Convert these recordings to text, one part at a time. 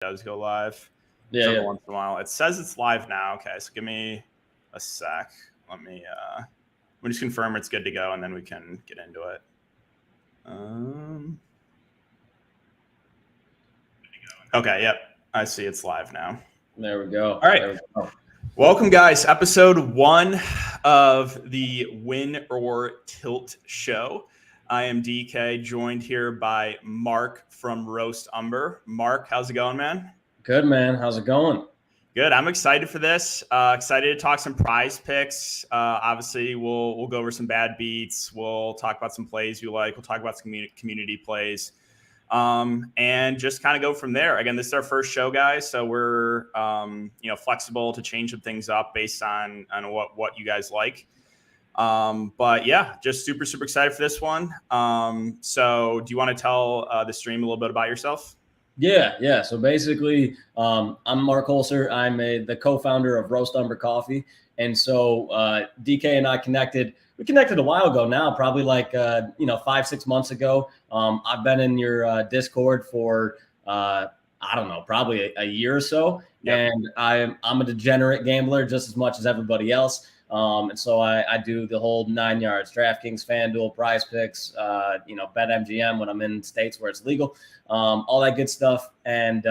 does go live. Yeah. Once in a while. It says it's live now. Okay, so give me a sec. Let me just confirm it's good to go, and then we can get into it. Okay, yep. I see it's live now. There we go. All right. Welcome, guys. Episode 1 of the Win or Tilt show. I am DK, joined here by Mark from Roast Umber. Mark, how's it going, man? Good, man. How's it going? Good. I'm excited for this. Excited to talk some prize picks. Obviously, we'll go over some bad beats. We'll talk about some plays you like. We'll talk about some community plays. And just kind of go from there. Again, this is our first show, guys, so we're flexible to change some things up based on what you guys like. But yeah, just super excited for this one. So do you want to tell the stream a little bit about yourself? Yeah. So basically, I'm Mark Holzer. I'm the co-founder of Roast Umber Coffee, and so DK and I connected. We connected a while ago now, probably like 5-6 months ago. I've been in your Discord for I don't know, probably a year or so. Yep. And I'm a degenerate gambler just as much as everybody else. And so I do the whole 9 yards: DraftKings, FanDuel, PrizePicks, BetMGM when I'm in states where it's legal, all that good stuff. And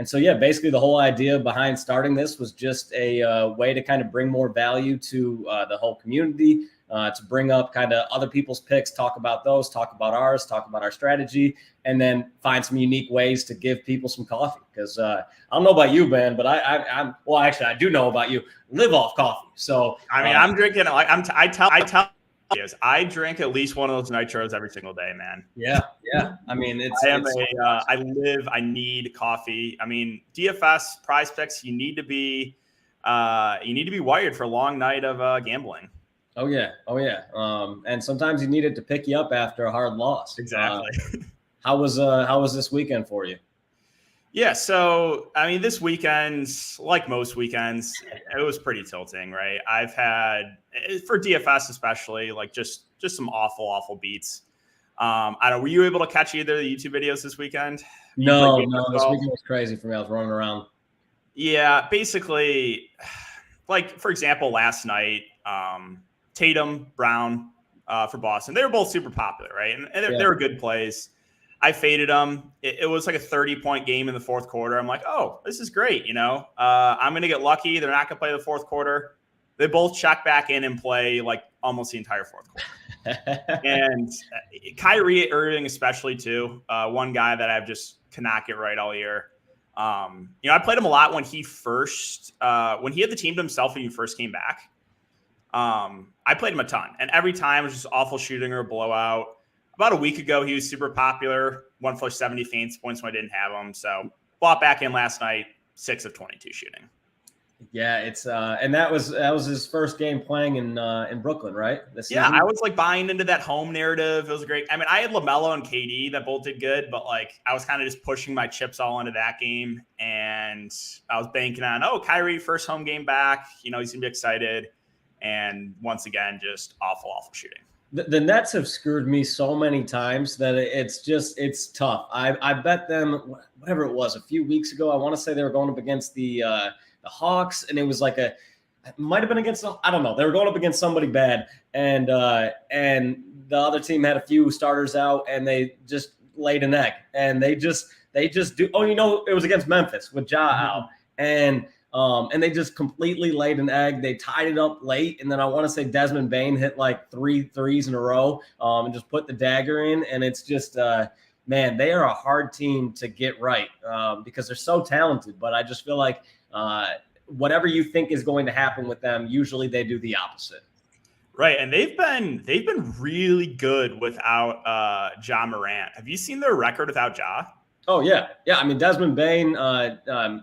so, yeah, basically the whole idea behind starting this was just a way to kind of bring more value to the whole community, to bring up kind of other people's picks, talk about those, talk about ours, talk about our strategy, and then find some unique ways to give people some coffee. Because I don't know about you, Ben, but I do know about you. Live off coffee. So I mean, I'm drinking. Like I drink at least one of those nitros every single day, man. Yeah. I mean, I need coffee. I mean, DFS, PrizePicks, you need to be wired for a long night of gambling. Oh yeah. And sometimes you need it to pick you up after a hard loss. Exactly. How was this weekend for you? Yeah, so I mean, this weekend, like most weekends, it was pretty tilting, right? I've had, for DFS especially, like just some awful beats. I don't know. Were you able to catch either of the YouTube videos this weekend? No, this weekend was crazy for me. I was running around. Yeah, basically, like for example, last night, Tatum, Brown for Boston, they were both super popular, right? And they were good plays. I faded them. It was like a 30-point game in the fourth quarter. I'm like, oh, this is great. I'm going to get lucky. They're not going to play the fourth quarter. They both check back in and play like almost the entire fourth quarter. And Kyrie Irving especially too. One guy that I've just cannot get right all year. I played him a lot when he had the team to himself when he first came back. I played him a ton. And every time it was just awful shooting or a blowout. About a week ago, he was super popular, 1 for 70 fantasy points when I didn't have him. So bought back in last night, 6 of 22 shooting. Yeah, it's and that was his first game playing in Brooklyn, right? Yeah, I was like buying into that home narrative. It was great. I mean, I had LaMelo and KD that both did good, but like I was kind of just pushing my chips all into that game, and I was banking on Kyrie first home game back. He's gonna be excited, and once again, just awful shooting. The Nets have screwed me so many times that it's tough. I bet them whatever it was a few weeks ago. I want to say they were going up against the Hawks, and it was like it might have been against, I don't know. They were going up against somebody bad, and the other team had a few starters out, and they just laid an egg, and they just do. Oh, it was against Memphis with Ja out, and they just completely laid an egg. They tied it up late. And then I want to say Desmond Bane hit like 3 threes in a row and just put the dagger in. And it's just, man, they are a hard team to get right because they're so talented. But I just feel like whatever you think is going to happen with them, usually they do the opposite. Right. And they've been really good without Ja Morant. Have you seen their record without Ja? Oh, yeah. I mean, Desmond Bane,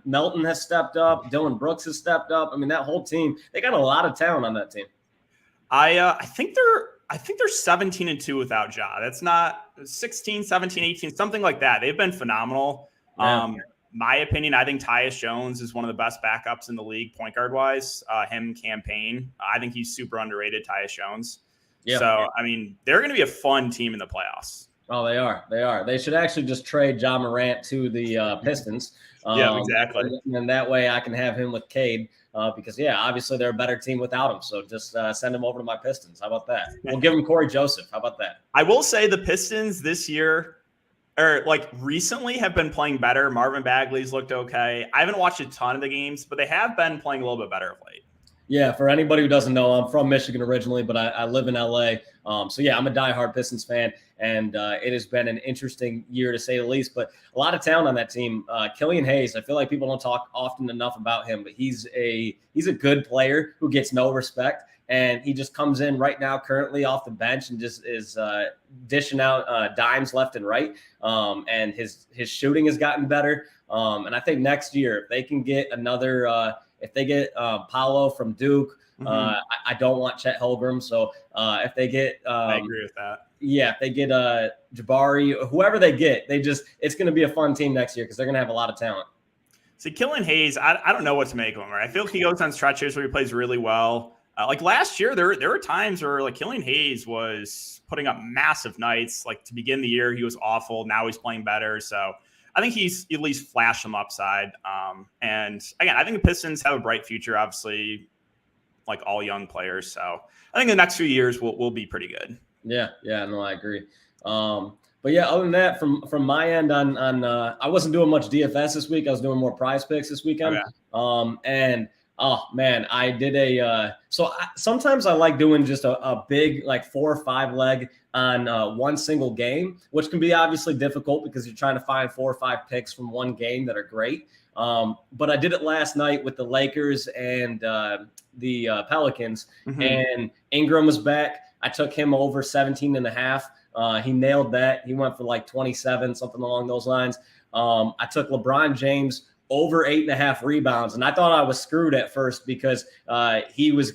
Melton has stepped up. Dylan Brooks has stepped up. I mean, that whole team, they got a lot of talent on that team. I think they're 17-2 without Ja. That's not 16, 17, 18, something like that. They've been phenomenal. Yeah. My opinion, I think Tyus Jones is one of the best backups in the league, point guard wise. Him, campaign. I think he's super underrated, Tyus Jones. Yeah. So, I mean, they're going to be a fun team in the playoffs. Oh, they are. They should actually just trade Ja Morant to the Pistons Yeah, exactly. And that way I can have him with Cade because, yeah, obviously they're a better team without him. So just send him over to my Pistons. How about that? We'll give him Corey Joseph. How about that? I will say the Pistons this year, or like recently, have been playing better. Marvin Bagley's looked okay. I haven't watched a ton of the games, but they have been playing a little bit better of late. Yeah, for anybody who doesn't know, I'm from Michigan originally, but I live in LA. So, yeah, I'm a diehard Pistons fan, and it has been an interesting year to say the least. But a lot of talent on that team. Killian Hayes, I feel like people don't talk often enough about him, but he's a good player who gets no respect. And he just comes in right now, currently off the bench, and just is dishing out dimes left and right. And his shooting has gotten better. And I think next year, if they can get another if they get Paolo from Duke, I don't want Chet Holmgren. So if they get I agree with that. Yeah, if they get Jabari, whoever they get, it's going to be a fun team next year because they're going to have a lot of talent. See, Killian Hayes, I don't know what to make of him. Right? I feel like he goes on stretches where he plays really well. Like last year, there were times where like Killian Hayes was putting up massive nights. Like to begin the year, he was awful. Now he's playing better. So I think he's at least flashed some upside. And again, I think the Pistons have a bright future, obviously, like all young players. So I think the next few years will be pretty good. Yeah, no, I agree. But yeah, other than that, from my end on I wasn't doing much DFS this week. I was doing more PrizePicks this weekend. Okay. And oh man, I did sometimes I like doing just a big like 4 or 5 leg on one single game, which can be obviously difficult because you're trying to find 4 or 5 picks from one game that are great. But I did it last night with the Lakers and the Pelicans, and Ingram was back. I took him over 17.5. He nailed that. He went for like 27, something along those lines. I took LeBron James over 8.5 rebounds. And I thought I was screwed at first because he was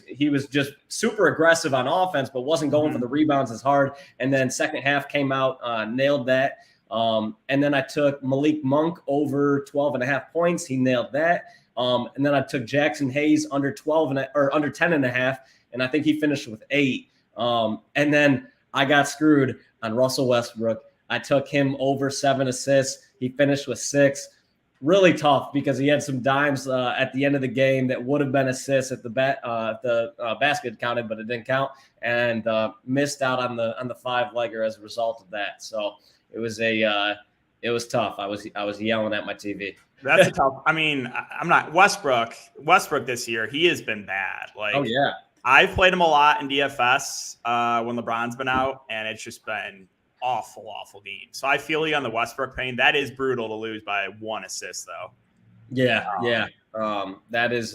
just super aggressive on offense, but wasn't going for the rebounds as hard. And then second half came out, nailed that. And then I took Malik Monk over 12.5 points. He nailed that. And then I took Jackson Hayes under 10.5. And I think he finished with 8. And then I got screwed on Russell Westbrook. I took him over 7 assists. He finished with 6. Really tough because he had some dimes at the end of the game that would have been assists if the basket counted, but it didn't count, and missed out on the 5-legger as a result of that. So it was tough. I was yelling at my TV. That's a tough. I mean, I'm not Westbrook this year. He has been bad. Like, oh yeah, I've played him a lot in DFS when LeBron's been out, and it's just been awful game. So I feel you on the Westbrook pain. That is brutal to lose by 1 assist, though. Yeah. That is.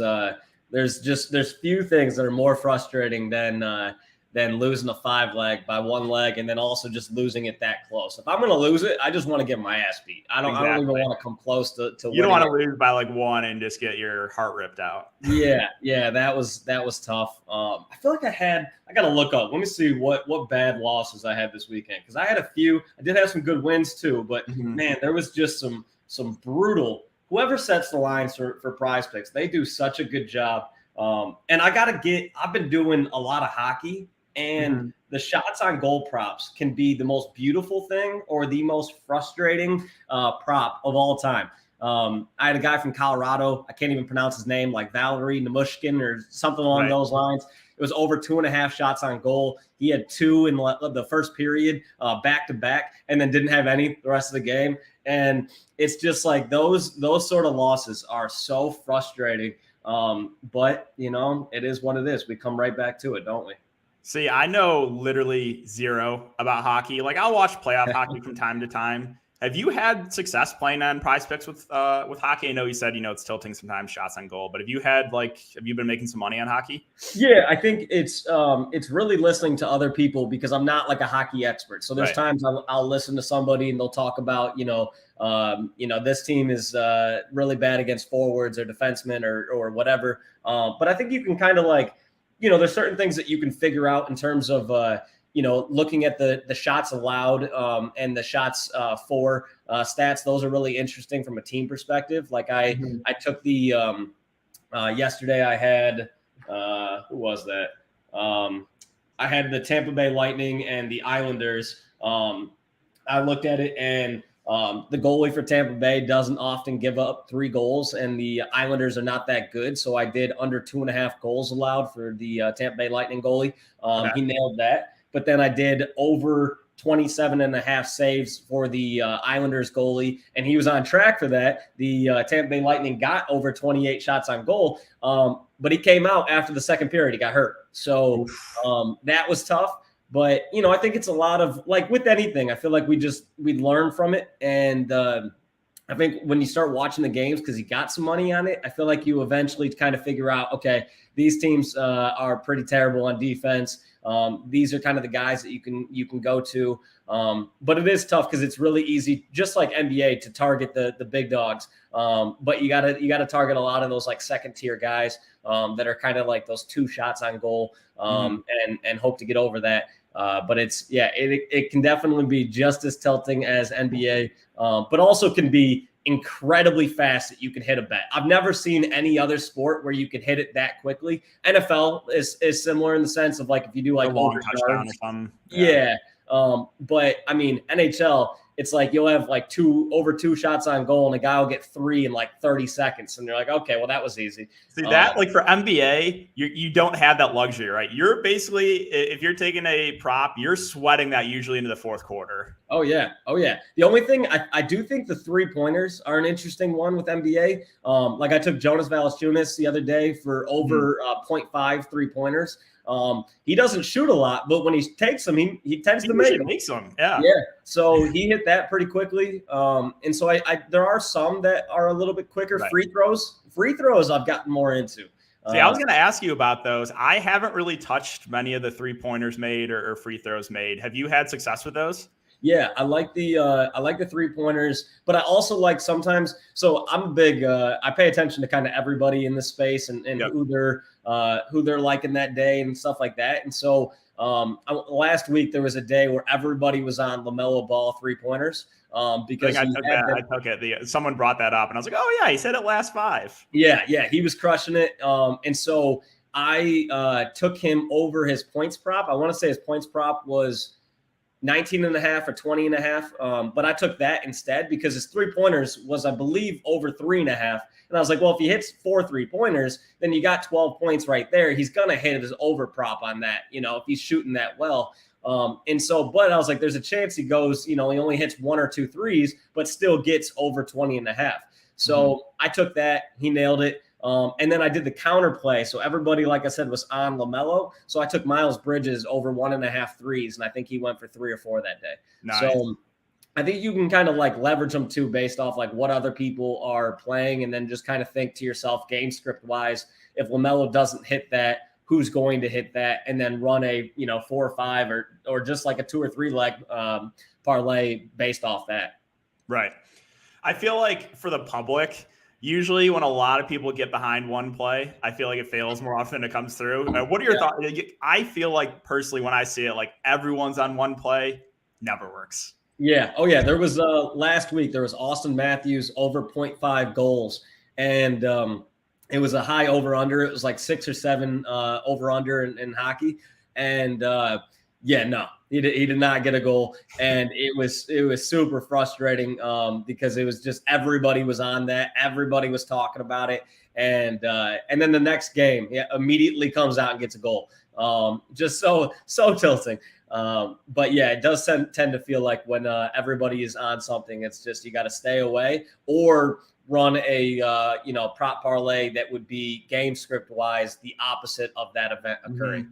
There's few things that are more frustrating than losing a 5-leg by 1 leg, and then also just losing it that close. If I'm going to lose it, I just want to get my ass beat. I don't even want to come close to. You don't want to lose by like 1 and just get your heart ripped out. Yeah, that was tough. I feel like I got to look up. Let me see what bad losses I had this weekend, because I had a few. I did have some good wins too, but man, there was just some brutal. Whoever sets the lines for PrizePicks, they do such a good job. And I've been doing a lot of hockey. And the shots on goal props can be the most beautiful thing or the most frustrating prop of all time. I had a guy from Colorado. I can't even pronounce his name, like Valerie Namushkin or something along those lines. It was over 2.5 shots on goal. He had 2 in the first period, back to back, and then didn't have any the rest of the game. And it's just like those sort of losses are so frustrating. But it is what it is. We come right back to it, don't we? See, I know literally zero about hockey. Like, I'll watch playoff hockey from time to time. Have you had success playing on PrizePicks with hockey? I know you said it's tilting sometimes, shots on goal, but have you been making some money on hockey? Yeah, I think it's really listening to other people, because I'm not like a hockey expert. So there's times I'll listen to somebody and they'll talk about this team is really bad against forwards or defensemen or whatever. But I think you can kind of like. There's certain things that you can figure out in terms of, looking at the shots allowed and the shots for stats. Those are really interesting from a team perspective. Like I took the yesterday I had, who was that? I had the Tampa Bay Lightning and the Islanders. I looked at it, and The goalie for Tampa Bay doesn't often give up 3 goals, and the Islanders are not that good. So I did under 2.5 goals allowed for the Tampa Bay Lightning goalie. He nailed that. But then I did over 27.5 saves for the Islanders goalie, and he was on track for that. The Tampa Bay Lightning got over 28 shots on goal, but he came out after the second period. He got hurt. So that was tough. But, I think it's a lot of, like with anything, I feel like we learn from it. And I think when you start watching the games, because you got some money on it, I feel like you eventually kind of figure out, okay, these teams are pretty terrible on defense. These are kind of the guys that you can go to. But it is tough because it's really easy, just like NBA, to target the big dogs. But you gotta target a lot of those like second tier guys that are kind of like those 2 shots on goal and hope to get over that. But it can definitely be just as tilting as NBA, but also can be incredibly fast that you can hit a bet. I've never seen any other sport where you could hit it that quickly. NFL is similar in the sense of like if you do like a long touchdown or something. Yeah. But I mean, NHL, it's like you'll have like over 2 shots on goal and a guy will get 3 in like 30 seconds. And you're like, okay, well, that was easy. See that like for NBA, you don't have that luxury, right? You're basically, if you're taking a prop, you're sweating that usually into the fourth quarter. Oh yeah. The only thing I do think the 3-pointers are an interesting one with NBA. Like I took Jonas Valanciunas the other day for over 0.5 3-pointers. He doesn't shoot a lot, but when he takes them, he tends to make them. Yeah. So he hit that pretty quickly. And so there are some that are a little bit quicker. Right. Free throws I've gotten more into. See, I was going to ask you about those. I haven't really touched many of the 3-pointers made or free throws made. Have you had success with those? Yeah, I like the 3-pointers, but I also like sometimes. So I'm a big. I pay attention to kind of everybody in this space and who they're liking that day and stuff like that. And so last week there was a day where everybody was on LaMelo Ball 3-pointers. Because I took it. Someone brought that up, and I was like, "Oh yeah, he said it last 5." Yeah, he was crushing it. And so I took him over his points prop. I want to say his points prop was 19.5 or 20.5. But I took that instead because his 3-pointers was, I believe, over 3.5. And I was like, well, if he hits 4 3-pointers, then you got 12 points right there. He's going to hit his over prop on that, if he's shooting that well. But I was like, there's a chance he goes, he only hits 1 or 2 threes, but still gets over 20.5. So I took that. He nailed it. And then I did the counter play. So everybody, like I said, was on LaMelo. So I took Miles Bridges over 1.5 threes, and I think he went for 3 or 4 that day. Nice. So I think you can kind of like leverage them too based off like what other people are playing, and then just kind of think to yourself game script wise, if LaMelo doesn't hit that, who's going to hit that, and then run a 4 or 5 or just like a 2 or 3 leg parlay based off that. Right. I feel like for the public, usually when a lot of people get behind one play, I feel like it fails more often than it comes through. What are your thoughts? I feel like personally when I see it, like everyone's on one play, never works. Yeah. Oh yeah. There was last week, there was Austin Matthews over 0.5 goals, and it was a high over under. It was like 6 or 7 over under in hockey. And he did not get a goal. And it was super frustrating because it was just everybody was on that. Everybody was talking about it. And then the next game, immediately comes out and gets a goal. Just so tilting. But yeah, it does tend to feel like when everybody is on something, it's just you got to stay away or run a prop parlay that would be game script wise the opposite of that event occurring.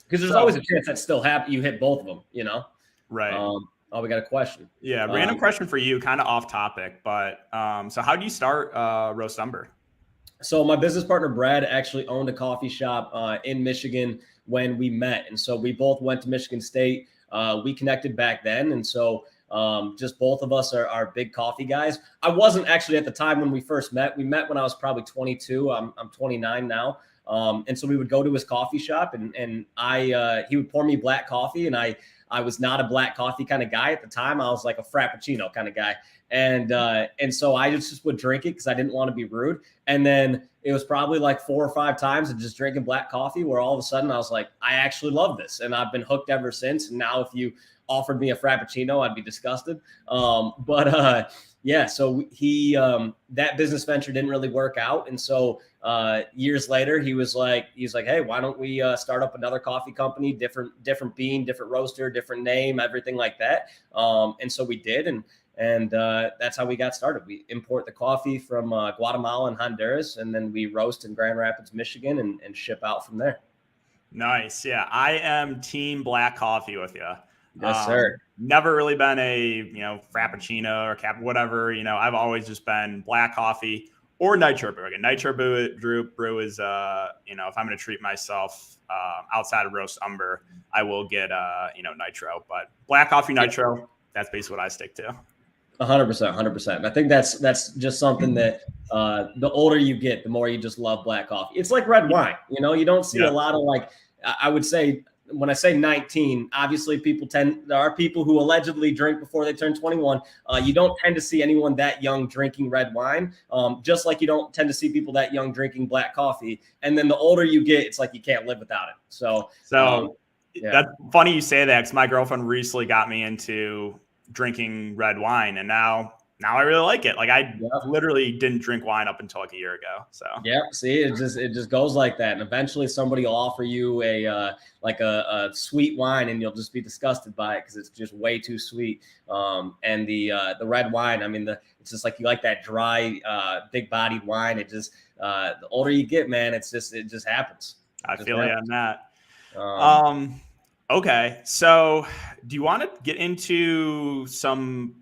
Because there's always a chance that still happen. You hit both of them, Right. We got a question. Yeah, random question for you, kind of off topic, but so how do you start Roast Umber? So my business partner Brad actually owned a coffee shop in Michigan when we met, and so we both went to Michigan State. We connected back then, and so just both of us are big coffee guys. I wasn't actually at the time when we first met. We met when I was probably 22. I'm 29 now. And so we would go to his coffee shop and he would pour me black coffee, and I was not a black coffee kind of guy at the time. I was like a Frappuccino kind of guy. And so I just would drink it because I didn't want to be rude. And then it was probably like 4 or 5 times of just drinking black coffee where all of a sudden I was like, I actually love this. And I've been hooked ever since. And now if you offered me a Frappuccino, I'd be disgusted. Yeah, so that business venture didn't really work out. And so years later, he was like, hey, why don't we start up another coffee company, different bean, different roaster, different name, everything like that. And so we did. And that's how we got started. We import the coffee from Guatemala and Honduras, and then we roast in Grand Rapids, Michigan, and ship out from there. Nice. Yeah, I am team black coffee with you. Yes, sir. Never really been a, Frappuccino or whatever. I've always just been black coffee or nitro brew. Again, nitro brew is, if I'm going to treat myself outside of roast umber, I will get, nitro. But black coffee, nitro, that's basically what I stick to. 100%. And I think that's just something that the older you get, the more you just love black coffee. It's like red wine. You don't see a lot of I would say, when I say 19, obviously there are people who allegedly drink before they turn 21. You don't tend to see anyone that young drinking red wine, just like you don't tend to see people that young drinking black coffee. And then the older you get, it's like you can't live without it. So that's funny you say that, because my girlfriend recently got me into drinking red wine, and now I really like it. Like I literally didn't drink wine up until like a year ago. So see, it just goes like that, and eventually somebody will offer you a sweet wine, and you'll just be disgusted by it because it's just way too sweet. And the red wine, I mean, it's just like you like that dry, big bodied wine. It just the older you get, man, it just happens. I feel you on that. Okay, so do you want to get into some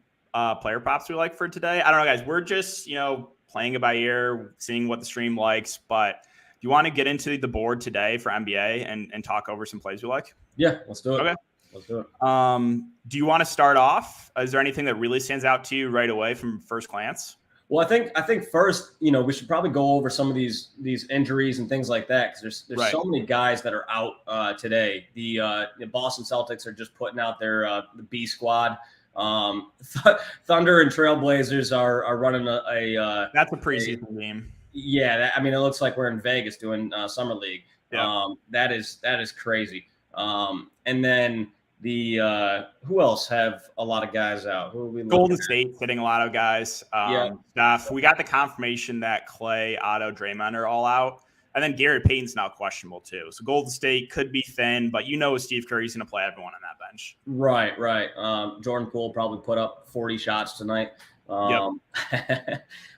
player props we like for today? I don't know, guys. We're just, playing it by ear, seeing what the stream likes. But do you want to get into the board today for NBA and talk over some plays we like? Yeah, let's do it. Okay. Let's do it. Do you want to start off? Is there anything that really stands out to you right away from first glance? Well, I think first, we should probably go over some of these injuries and things like that, because there's so many guys that are out today. The Boston Celtics are just putting out their the B squad. Thunder and Trailblazers are running a that's a preseason game. Yeah, it looks like we're in Vegas doing summer league. Yeah. That is crazy. And then who else have a lot of guys out? Who are we Golden State hitting a lot of guys. Stuff. We got the confirmation that Clay, Otto, Draymond are all out. And then Gary Payton's now questionable too. So Golden State could be thin, but Steve Curry's going to play everyone on that bench. Right. Jordan Poole probably put up 40 shots tonight. Though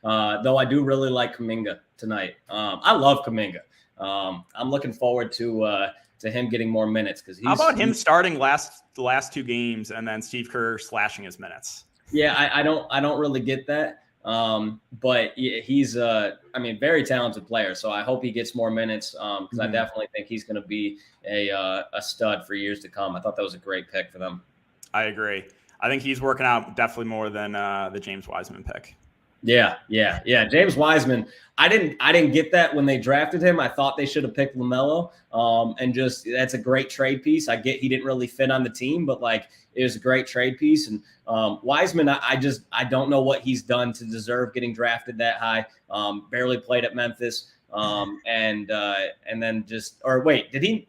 I do really like Kuminga tonight. I love Kuminga. I'm looking forward to him getting more minutes, because how about him starting the last two games and then Steve Kerr slashing his minutes? Yeah, I don't really get that. But he's very talented player, so I hope he gets more minutes, because I definitely think he's going to be a stud for years to come. I thought that was a great pick for them. I agree. I think he's working out definitely more than the James Wiseman pick. Yeah. James Wiseman, I didn't get that when they drafted him. I thought they should have picked LaMelo. And just, that's a great trade piece. I get he didn't really fit on the team, but it was a great trade piece. And Wiseman, I don't know what he's done to deserve getting drafted that high. Barely played at Memphis. And then did he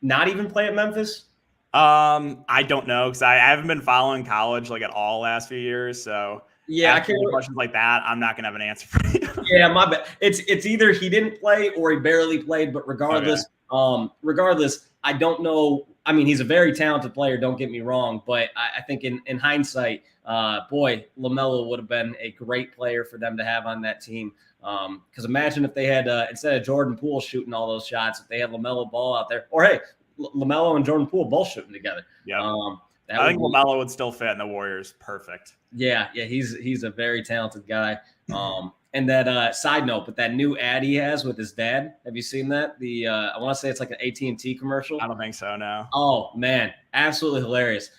not even play at Memphis? I don't know, because I haven't been following college at all last few years. So yeah, I can't questions like that. I'm not gonna have an answer for you. Yeah, my bad. It's either he didn't play or he barely played. But regardless, I don't know. He's a very talented player. Don't get me wrong, but I think in hindsight, LaMelo would have been a great player for them to have on that team. Because imagine if they had instead of Jordan Poole shooting all those shots, if they had LaMelo Ball out there, or hey, LaMelo and Jordan Poole both shooting together. Yeah. I think LaMelo would still fit in the Warriors. Perfect. Yeah, he's a very talented guy. And that side note, but that new ad he has with his dad, have you seen that? I want to say it's like an AT&T commercial. I don't think so, no. Oh man, absolutely hilarious.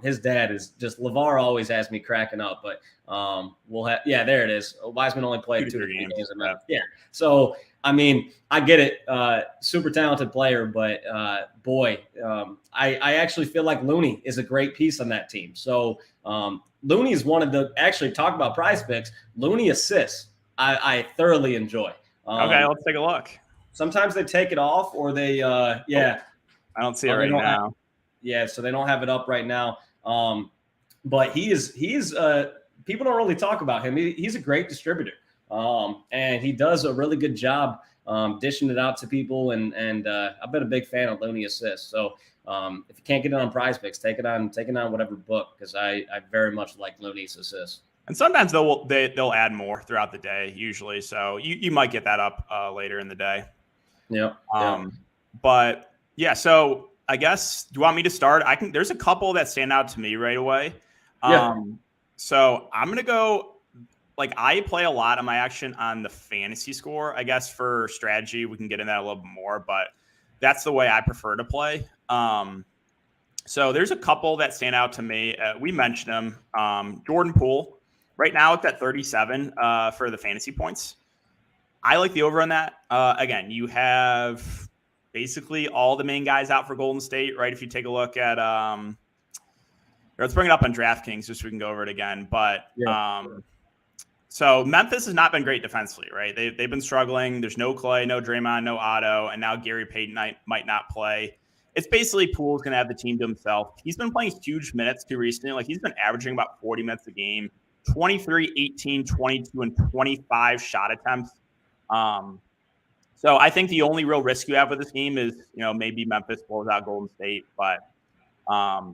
His dad is just, LeVar always has me cracking up, but we'll have, there it is. Wiseman only played 2 games. Yeah. So, I get it. Super talented player, but I actually feel like Looney is a great piece on that team. So Looney is one of actually talk about PrizePicks. Looney assists. I thoroughly enjoy. Okay, let's take a look. Sometimes they take it off or they, I don't see it right now. so they don't have it up right now. But he's people don't really talk about him. He's a great distributor. And he does a really good job dishing it out to people. And I've been a big fan of Looney assists. So if you can't get it on PrizePicks, take it on whatever book, because I very much like Looney's assists. And sometimes they'll add more throughout the day, usually. So you might get that up later in the day. Yeah. But yeah, so I guess, do you want me to start? There's a couple that stand out to me right away. So I'm going to go, like, I play a lot of my action on the fantasy score. I guess for strategy, we can get into that a little bit more, but that's the way I prefer to play. So there's a couple that stand out to me. We mentioned them. Jordan Poole, right now it's at 37 for the fantasy points. I like the over on that. Again, you have basically all the main guys out for Golden State, right? If you take a look at let's bring it up on DraftKings just so we can go over it again. But so Memphis has not been great defensively, right? They've been struggling. There's no Clay, no Draymond, no Otto, and now Gary Payton might not play. It's basically Poole's going to have the team to himself. He's been playing huge minutes too recently. Like, he's been averaging about 40 minutes a game, 23, 18, 22, and 25 shot attempts. So I think the only real risk you have with this game is, maybe Memphis blows out Golden State, but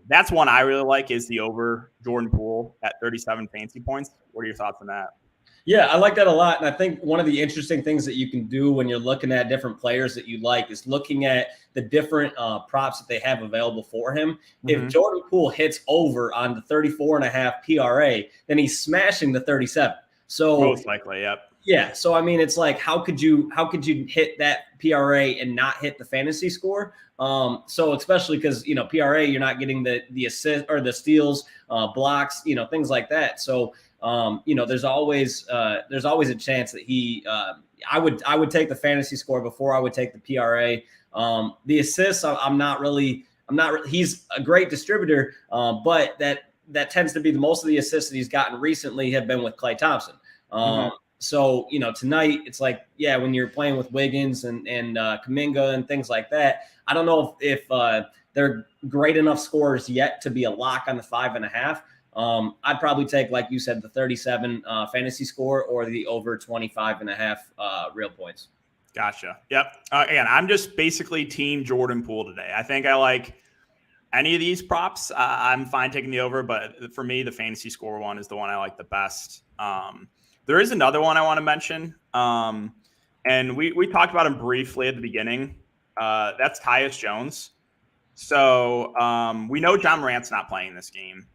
that's one I really like, is the over Jordan Poole at 37 fantasy points. What are your thoughts on that? Yeah, I like that a lot. And I think one of the interesting things that you can do when you're looking at different players that you like is looking at the different props that they have available for him. Mm-hmm. If Jordan Poole hits over on the 34.5 PRA, then he's smashing the 37. So most likely, yep. Yeah. So, I mean, it's like, how could you hit that PRA and not hit the fantasy score? So especially because, PRA, you're not getting the assist or the steals, blocks, things like that. So, there's always a chance that he, I would take the fantasy score before I would take the PRA. The assists, I'm not really, he's a great distributor, but that tends to be most of the assists that he's gotten recently have been with Klay Thompson. So, tonight it's like, when you're playing with Wiggins and Kuminga and things like that, I don't know if they're great enough scorers yet to be a lock on the 5.5. I'd probably take, like you said, the 37 fantasy score or the over 25.5 real points. Gotcha. Yep. Again, I'm just basically team Jordan Poole today. I think I like any of these props. I'm fine taking the over, but for me, the fantasy score one is the one I like the best. There is another one I want to mention, and we talked about him briefly at the beginning. That's Tyus Jones. So we know John Morant's not playing this game.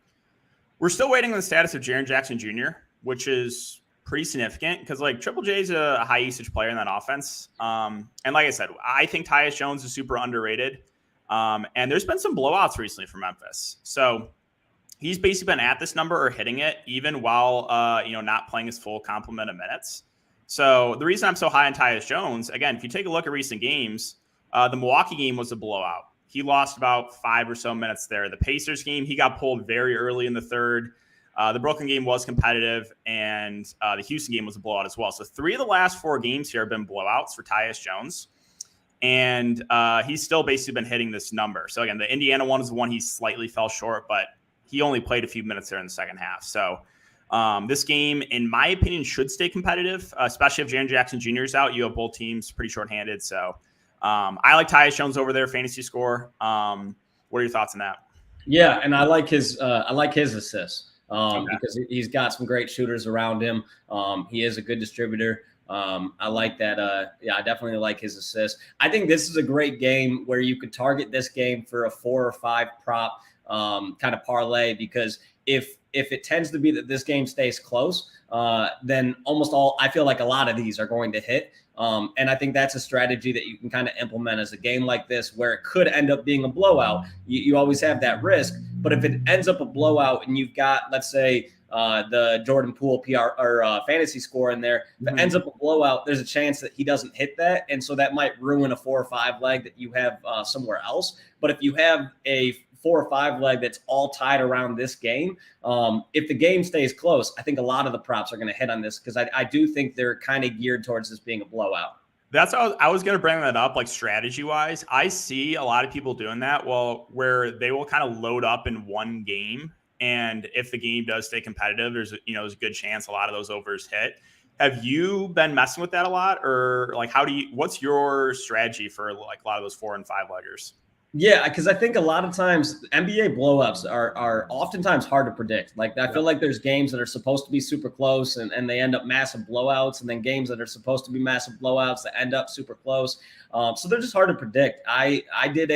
We're still waiting on the status of Jaren Jackson Jr., which is pretty significant because, like, Triple J is a high usage player in that offense. And like I said, I think Tyus Jones is super underrated. And there's been some blowouts recently for Memphis. So he's basically been at this number or hitting it even while, not playing his full complement of minutes. So the reason I'm so high on Tyus Jones, again, if you take a look at recent games, the Milwaukee game was a blowout. He lost about 5 or so minutes there. The Pacers game, he got pulled very early in the third. The Brooklyn game was competitive, and the Houston game was a blowout as well. So 3 of the last 4 games here have been blowouts for Tyus Jones. And he's still basically been hitting this number. So again, the Indiana one is the one he slightly fell short, but he only played a few minutes there in the second half. So this game, in my opinion, should stay competitive, especially if Jaren Jackson Jr. is out. You have both teams pretty shorthanded. So I like Tyus Jones over there, fantasy score. What are your thoughts on that? Yeah, and I like his assists because he's got some great shooters around him. He is a good distributor. I like that. I definitely like his assists. I think this is a great game where you could target this game for a 4 or 5 prop kind of parlay, because if it tends to be that this game stays close, then I feel like a lot of these are going to hit. And I think that's a strategy that you can kind of implement as a game like this, where it could end up being a blowout. You always have that risk, but if it ends up a blowout and you've got, let's say, the Jordan Poole PR or fantasy score in there, if it ends up a blowout, there's a chance that he doesn't hit that. And so that might ruin a 4 or 5 leg that you have somewhere else. But if you have a 4 or 5 leg that's all tied around this game, if the game stays close, I think a lot of the props are going to hit on this, because I do think they're kind of geared towards this being a blowout. That's how I was going to bring that up, like strategy wise. I see a lot of people doing that. Well, where they will kind of load up in one game, and if the game does stay competitive, there's a good chance a lot of those overs hit. Have you been messing with that a lot, or like what's your strategy for like a lot of those 4 and 5 leggers? Yeah, because I think a lot of times NBA blowups are oftentimes hard to predict. Like I feel like there's games that are supposed to be super close and they end up massive blowouts, and then games that are supposed to be massive blowouts that end up super close. So they're just hard to predict. I did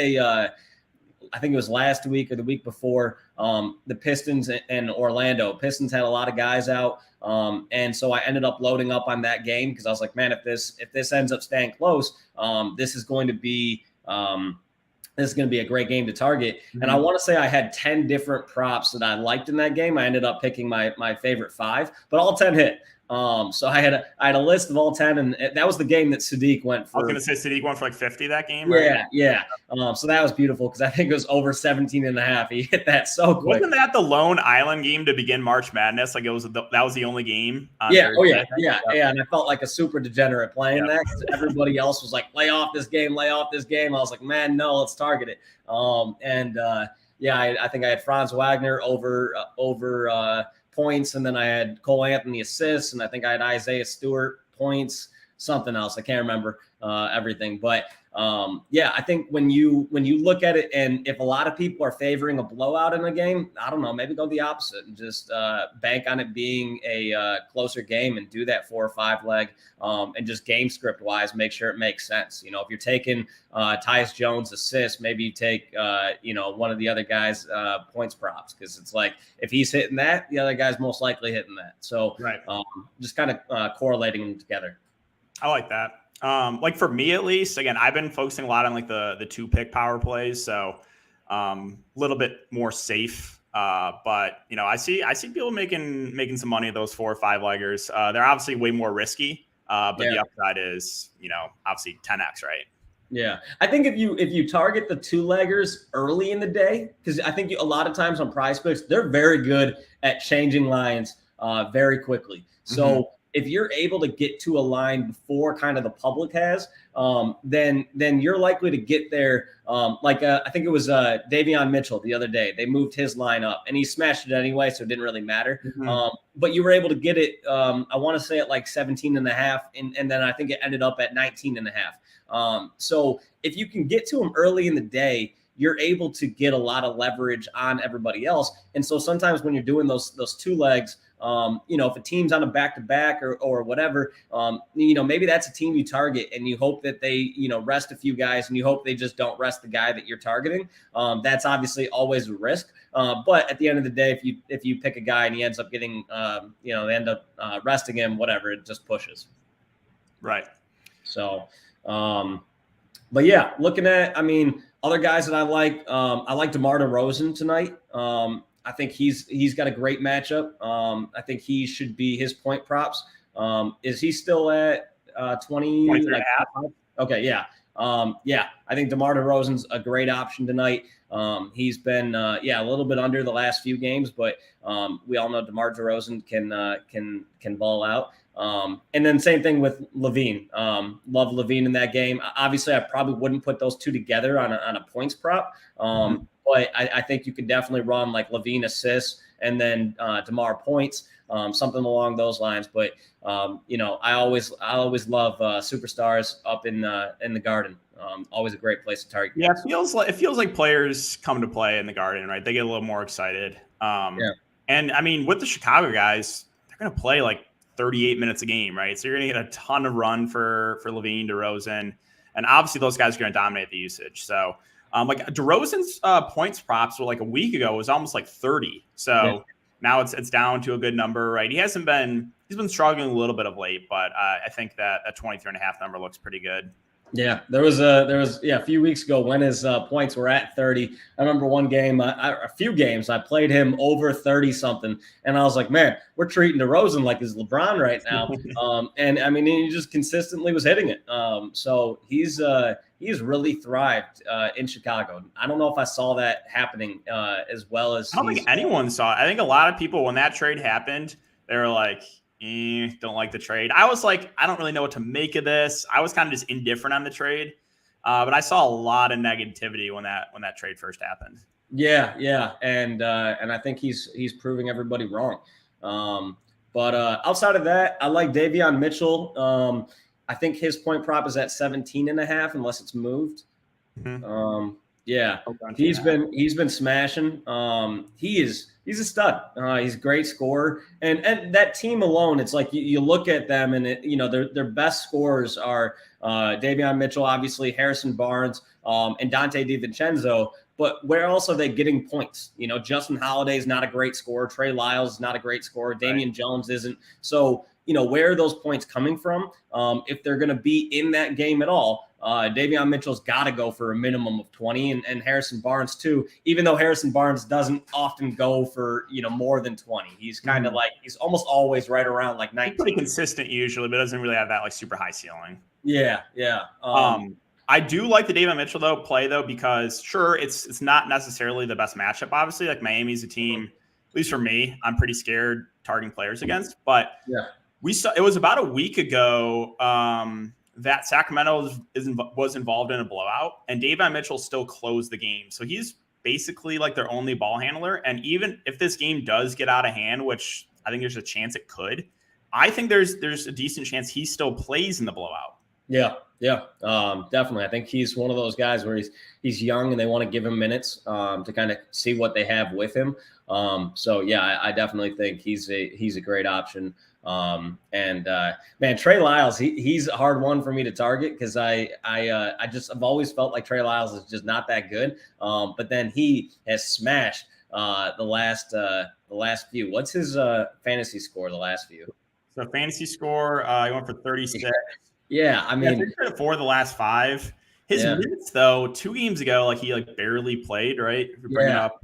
I think it was last week or the week before, the Pistons and Orlando. Pistons had a lot of guys out, and so I ended up loading up on that game because I was like, man, if this ends up staying close, this is going to be this is going to be a great game to target. Mm-hmm. And I want to say I had 10 different props that I liked in that game. I ended up picking my favorite 5, but all 10 hit. So I had a list of all 10, and that was the game that Sadiq went for. I was going to say Sadiq went for like 50 that game, right? Yeah. So that was beautiful because I think it was over 17 and a half. He hit that so quick. Wasn't that the Lone Island game to begin March Madness? Like that was the only game. Yeah. Thursday. Yeah. And I felt like a super degenerate playing that. Everybody else was like, lay off this game. I was like, man, no, let's target it. I think I had Franz Wagner over points, and then I had Cole Anthony assists, and I think I had Isaiah Stewart points, something else. I can't remember everything, but I think when you look at it, and if a lot of people are favoring a blowout in a game, I don't know, maybe go the opposite and just bank on it being a closer game and do that 4 or 5 leg, and just game script wise, make sure it makes sense. If you're taking Tyus Jones assist, maybe you take one of the other guys points props, because it's like if he's hitting that, the other guy's most likely hitting that. So just kind of correlating them together. I like that. Like for me, at least, again, I've been focusing a lot on like the 2-pick power plays. So a little bit more safe. But I see people making some money at those 4 or 5 leggers. They're obviously way more risky. But the upside is, obviously 10x, right? Yeah. I think if you target the 2-leggers early in the day, because I think a lot of times on PrizePicks, they're very good at changing lines very quickly. So if you're able to get to a line before kind of the public has, then you're likely to get there. I think it was Davion Mitchell the other day. They moved his line up, and he smashed it anyway, so it didn't really matter. But you were able to get it, I want to say at like 17 and a half, and then I think it ended up at 19 and a half. So if you can get to them early in the day, you're able to get a lot of leverage on everybody else. And so sometimes when you're doing those 2 legs, if a team's on a back-to-back or whatever, maybe that's a team you target, and you hope that they, rest a few guys, and you hope they just don't rest the guy that you're targeting. That's obviously always a risk. But at the end of the day, if you pick a guy and he ends up getting, they end up resting him, whatever, it just pushes. Right. So, but yeah, looking at, other guys that I like DeMar DeRozan tonight. I think he's got a great matchup. I think he should be his point props. Is he still at 20? Like, okay, yeah. I think DeMar DeRozan's a great option tonight. He's been a little bit under the last few games, but we all know DeMar DeRozan can ball out. And then same thing with Levine. Love Levine in that game. Obviously, I probably wouldn't put those 2 together on a points prop. But I think you could definitely run like Levine assists and then DeMar points, something along those lines. But I always love superstars up in the Garden. Always a great place to target. Yeah, it feels like players come to play in the Garden, right? They get a little more excited. And with the Chicago guys, they're going to play like 38 minutes a game, right? So you're going to get a ton of run for Levine, DeRozan, and obviously those guys are going to dominate the usage. So like DeRozan's points props were like a week ago was almost like 30. So now it's down to a good number, right? He's been struggling a little bit of late, but I think that 23.5 number looks pretty good. Yeah, there was a few weeks ago when his points were at 30. I remember one game, a few games, I played him over 30 something, and I was like, man, we're treating DeRozan like he's LeBron right now. He just consistently was hitting it. So he's really thrived in Chicago. I don't know if I saw that happening as well as I don't think anyone saw it. I think a lot of people, when that trade happened, they were like, don't like the trade. I was like, I don't really know what to make of this. I was kind of just indifferent on the trade, but I saw a lot of negativity when that trade first happened. Yeah, and I think he's proving everybody wrong. But outside of that, I like Davion Mitchell. I think his point prop is at 17.5 unless it's moved. Mm-hmm. Yeah, he's been smashing. He's a stud. He's a great scorer, and that team alone, it's like you look at them, and their best scorers are Davion Mitchell, obviously Harrison Barnes, and Dante DiVincenzo. But where else are they getting points? Justin Holiday is not a great scorer. Trey Lyles is not a great scorer. Damian Jones isn't. So where are those points coming from? If they're going to be in that game at all. Davion Mitchell's got to go for a minimum of 20, and Harrison Barnes too, even though Harrison Barnes doesn't often go for, more than 20. He's kind of like, he's almost always right around like 19. He's pretty consistent usually, but doesn't really have that like super high ceiling. Yeah. I do like the Davion Mitchell play because sure, it's not necessarily the best matchup. Obviously, like Miami's a team, at least for me, I'm pretty scared targeting players against, but yeah. We saw it was about a week ago that Sacramento was involved in a blowout, and Davion Mitchell still closed the game. So he's basically like their only ball handler. And even if this game does get out of hand, which I think there's a chance it could, I think there's a decent chance he still plays in the blowout. Yeah, definitely. I think he's one of those guys where he's young and they want to give him minutes to kind of see what they have with him. So yeah, I definitely think he's a great option. Man, Trey Lyles, he's a hard one for me to target because I've always felt like Trey Lyles is just not that good. But then he has smashed the last few. What's his fantasy score the last few? So fantasy score, he went for 36. Yeah, I mean, 4 the last 5. His minutes though, 2 games ago, like he like barely played, right? If you bring it up.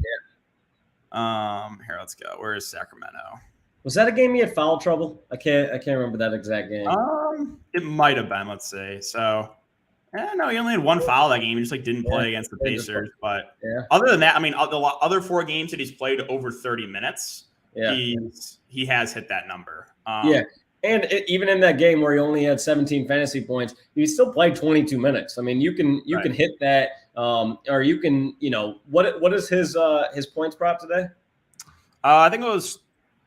Yeah. Here, let's go. Where is Sacramento? Was that a game he had foul trouble? I can't remember that exact game. It might have been. Let's see. So, no, he only had 1 foul that game. He just like didn't play against the Pacers. But other than that, I mean, the other 4 games that he's played over 30 minutes, he has hit that number. And even in that game where he only had 17 fantasy points, he still played 22 minutes. I mean, you can hit that, or you can, what is his points prop today? I think it was.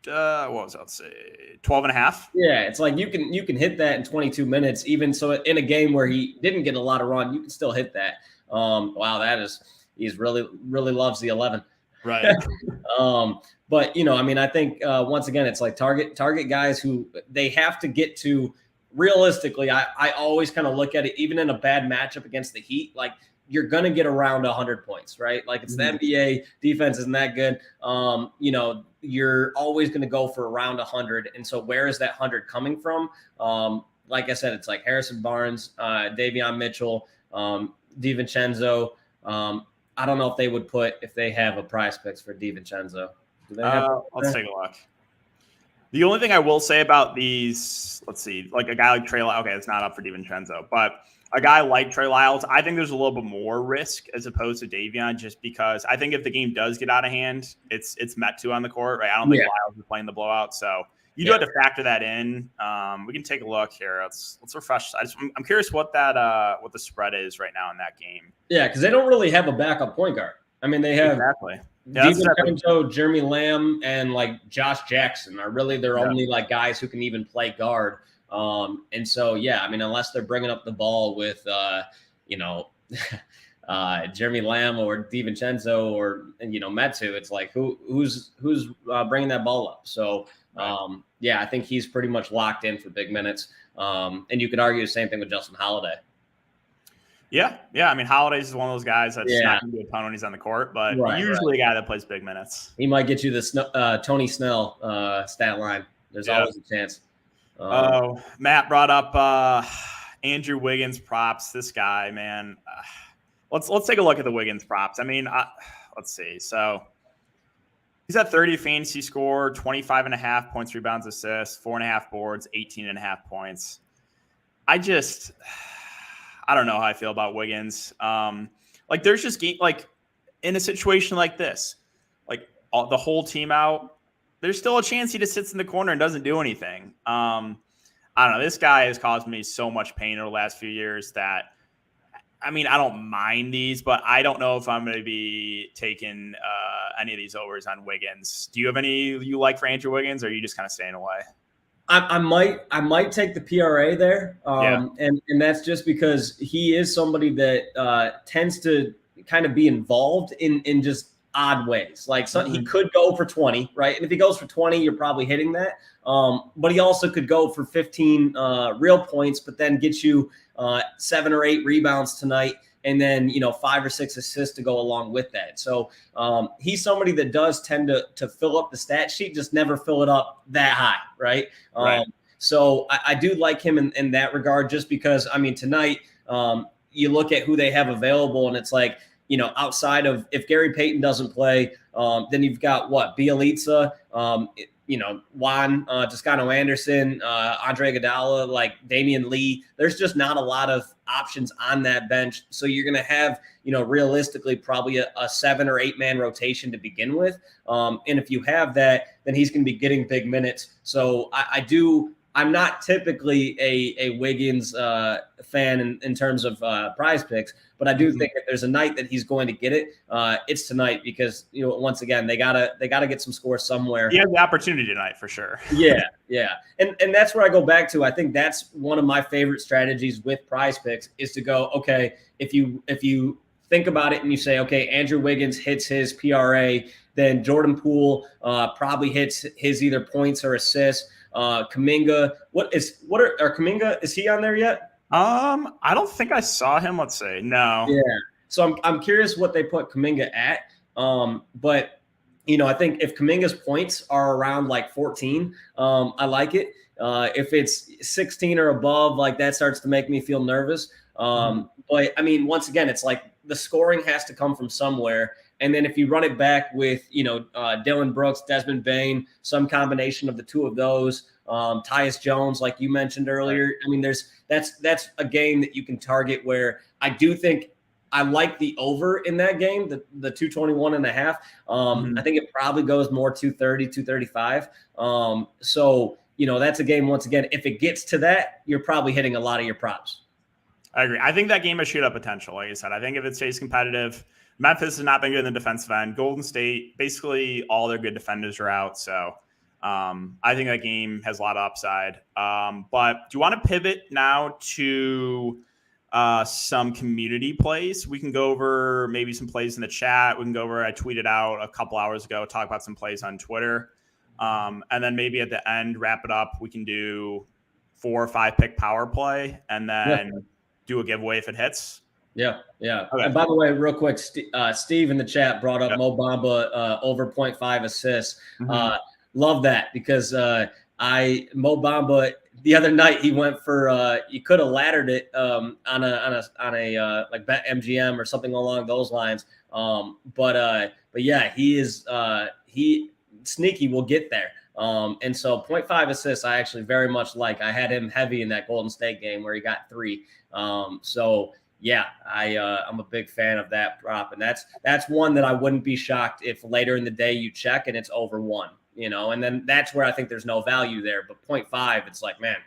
What was that? Let's say 12.5. Yeah, it's like you can hit that in 22 minutes. Even so, in a game where he didn't get a lot of run, you can still hit that. Wow, he's really loves the 11. Right. But I mean, I think once again, it's like target guys who they have to get to. Realistically, I always kind of look at it, even in a bad matchup against the Heat, like you're going to get around 100 points, right? Like it's the NBA, defense isn't that good. You're always going to go for around 100. And so where is that 100 coming from? Like I said, it's like Harrison Barnes, Davion Mitchell, DiVincenzo. I don't know if they would if they have a PrizePicks for DiVincenzo. Let's take a look. The only thing I will say about these, let's see, like a guy like Trey Lyles, okay, it's not up for DiVincenzo, but a guy like Trey Lyles, I think there's a little bit more risk as opposed to Davion, just because I think if the game does get out of hand, it's met to on the court, right? I don't think Lyles is playing the blowout, so you do have to factor that in. We can take a look here. Let's refresh. I'm curious what the spread is right now in that game. Yeah, because they don't really have a backup point guard. I mean, they have DiVincenzo, Jeremy Lamb, and like Josh Jackson are really their only like guys who can even play guard. And so, I mean, unless they're bringing up the ball with, Jeremy Lamb or DiVincenzo or, Metu, it's like, who's bringing that ball up? So, I think he's pretty much locked in for big minutes. And you could argue the same thing with Justin Holiday. Yeah. I mean, Holiday is one of those guys that's not going to be a ton when he's on the court, but usually a guy that plays big minutes. He might get you the Tony Snell stat line. There's always a chance. Matt brought up Andrew Wiggins props. This guy, man. Let's take a look at the Wiggins props. I mean, let's see. So he's at 30 fantasy score, 25.5 points, rebounds, assists, 4.5 boards, 18.5 points. I don't know how I feel about Wiggins. Like there's just like in a situation like this, like the whole team out, there's still a chance he just sits in the corner and doesn't do anything. I don't know. This guy has caused me so much pain over the last few years that, I mean, I don't mind these, but I don't know if I'm going to be taking any of these overs on Wiggins. Do you have any you like for Andrew Wiggins, or are you just kind of staying away? I might take the PRA there, and that's just because he is somebody that tends to kind of be involved in just odd ways. Like he could go for 20, right? And if he goes for 20, you're probably hitting that. But he also could go for 15 real points, but then get you 7 or 8 rebounds tonight, and then 5 or 6 assists to go along with that. So he's somebody that does tend to fill up the stat sheet, just never fill it up that high, right? So I do like him in that regard, just because, I mean, tonight you look at who they have available, and it's like, outside of, if Gary Payton doesn't play, then you've got Bielitsa, Juan Toscano Anderson, Andre Iguodala, like Damian Lee. There's just not a lot of options on that bench. So you're going to have, realistically, probably a 7 or 8 man rotation to begin with. And if you have that, then he's going to be getting big minutes. So I'm not typically a Wiggins fan in terms of PrizePicks, but I do think that there's a night that he's going to get it. It's tonight, because once again, they gotta get some scores somewhere. He has the opportunity tonight for sure. Yeah, and that's where I go back to. I think that's one of my favorite strategies with PrizePicks, is to go, okay, if you think about it and you say, okay, Andrew Wiggins hits his PRA, then Jordan Poole probably hits his either points or assists. Kuminga, Kuminga, is he on there yet? I don't think I saw him. Let's say no. Yeah. So I'm curious what they put Kuminga at. But I think if Kuminga's points are around like 14, I like it. If it's 16 or above, like that starts to make me feel nervous. But I mean, once again, it's like the scoring has to come from somewhere. And then if you run it back with, Dylan Brooks, Desmond Bane, some combination of the two of those, Tyus Jones, like you mentioned earlier. I mean, that's a game that you can target, where I do think I like the over in that game, the 221.5. I think it probably goes more 230, 235. So, that's a game, once again, if it gets to that, you're probably hitting a lot of your props. I agree. I think that game has shoot-up potential, like I said. I think if it stays competitive, Memphis has not been good in the defensive end. Golden State, basically all their good defenders are out. So I think that game has a lot of upside. But do you want to pivot now to some community plays? We can go over maybe some plays in the chat. We can go over, I tweeted out a couple hours ago, talk about some plays on Twitter. And then maybe at the end, wrap it up. We can do 4 or 5 pick power play, and then do a giveaway if it hits. Yeah. Okay. And by the way, real quick, Steve in the chat brought up Mo Bamba over 0.5 assists. Love that, because Mo Bamba the other night, he went for you could have laddered it on a like Bet MGM or something along those lines. But yeah, he sneaky will get there. And so 0.5 assists, I actually very much like. I had him heavy in that Golden State game where he got 3. So yeah, I'm a big fan of that prop, and that's one that I wouldn't be shocked if later in the day you check and it's over 1, and then that's where I think there's no value there. But 0.5, it's like, man,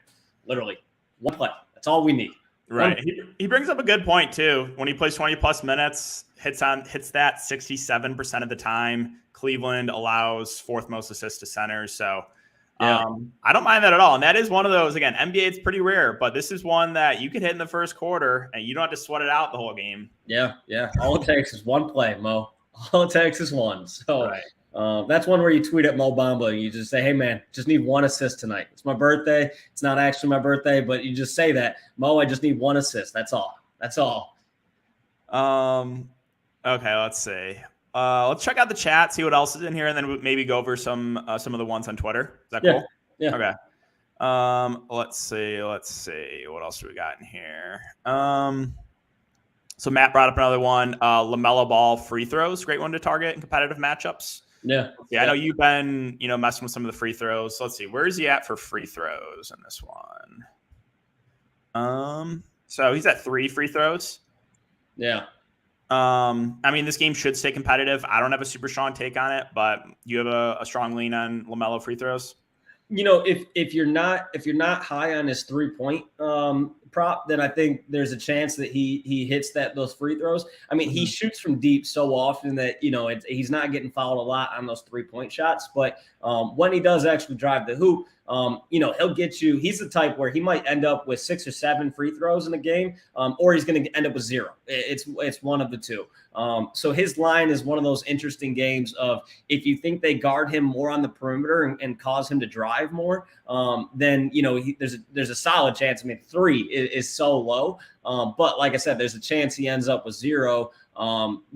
literally 1 play. That's all we need. Right. He brings up a good point too. When he plays 20 plus minutes, hits that 67% of the time. Cleveland allows 4th most assists to centers. So I don't mind that at all. And that is one of those, again, NBA, it's pretty rare, but this is one that you could hit in the first quarter and you don't have to sweat it out the whole game. Yeah. All it takes is 1 play, Mo. All it takes is 1. So that's one where you tweet at Mo Bamba and you just say, hey, man, just need 1 assist tonight. It's my birthday. It's not actually my birthday, but you just say that. Mo, I just need 1 assist. That's all. Okay, let's see. Let's check out the chat, see what else is in here, and then maybe go over some of the ones on Twitter. Is that cool? Yeah. Okay. Let's see. What else do we got in here? So Matt brought up another one. LaMelo Ball free throws, great one to target in competitive matchups. Yeah. I know you've been, messing with some of the free throws. So let's see. Where is he at for free throws in this one? So he's at 3 free throws. Yeah. I mean, this game should stay competitive. I don't have a super strong take on it, but you have a strong lean on LaMelo free throws. If you're not high on his 3-point prop, then I think there's a chance that he hits those free throws. I mean, he shoots from deep so often that he's not getting fouled a lot on those 3-point shots. But when he does actually drive the hoop, he'll get you. He's the type where he might end up with 6 or 7 free throws in a game, or he's going to end up with 0. It's one of the two. So his line is one of those interesting games of, if you think they guard him more on the perimeter and cause him to drive more, then there's a solid chance. I mean, 3 is so low, but like I said, there's a chance he ends up with 0,